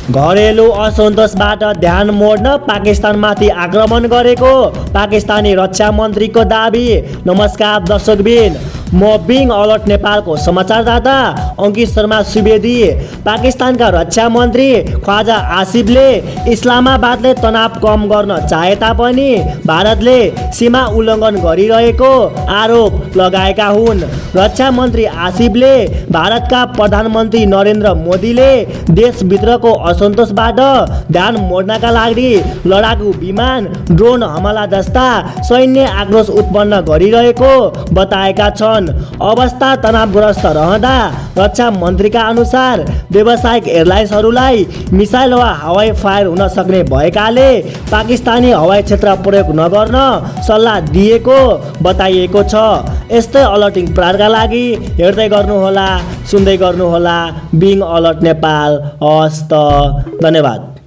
घरेलु असन्तोषबाट ध्यान मोड्न पाकिस्तानमाथि आक्रमण गरेको पाकिस्तानी रक्षा मन्त्रीको दाबी। नमस्कार दर्शकबिन, म बिङ अलर्ट नेपालको समाचारदाता अङ्कित शर्मा सुवेदी। पाकिस्तानका रक्षा मन्त्री ख्वाजा आसिफले इस्लामाबादले तनाव कम गर्न चाहे तापनि भारतले सीमा उल्लङ्घन गरिरहेको आरोप लगाएका हुन्। रक्षा मन्त्री आसिफले भारतका प्रधानमन्त्री नरेन्द्र मोदीले देशभित्रको असन्तोषबाट ध्यान मोड्नका लागि लडाकु विमान, ड्रोन हमला जस्ता सैन्य आक्रोश उत्पन्न गरिरहेको बताएका छन्। अवस्था तनावग्रस्त रहँदा रक्षा मन्त्रीका अनुसार व्यावसायिक एयरलाइन्सहरूलाई मिसाइल वा हवाई फायर हुन सक्ने भएकाले पाकिस्तानी हवाई क्षेत्र प्रयोग नगर्न सल्लाह दिएको बताइएको छ। यस्तै अलर्टिङ प्रहारका लागि हेर्दै गर्नुहोला, सुन्दै गर्नुहोला बिङ अलर्ट नेपाल। हस्त, धन्यवाद।